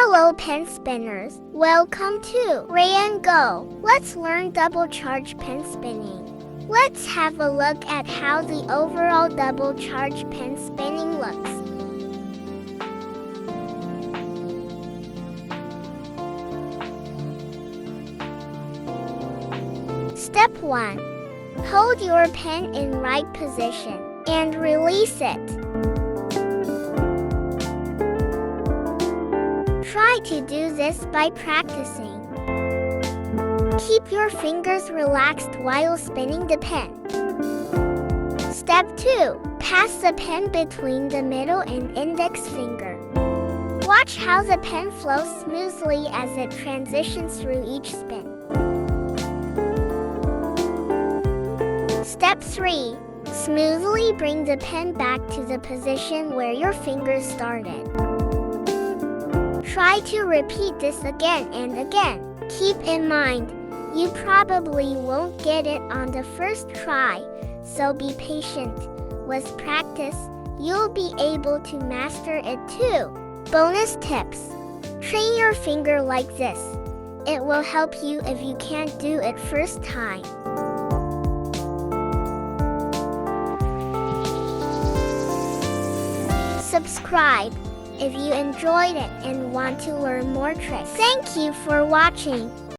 Hello pen spinners, welcome to Raihan Go. Let's learn double charge pen spinning. Let's have a look at how the overall double charge pen spinning looks. Step 1. Hold your pen in right position and release it. Try to do this by practicing. Keep your fingers relaxed while spinning the pen. Step 2. Pass the pen between the middle and index finger. Watch how the pen flows smoothly as it transitions through each spin. Step 3. Smoothly bring the pen back to the position where your fingers started. Try to repeat this again and again. Keep in mind, you probably won't get it on the first try, so be patient. With practice, you'll be able to master it too. Bonus tips. Train your finger like this. It will help you if you can't do it first time. Subscribe if you enjoyed it and want to learn more tricks. Thank you for watching.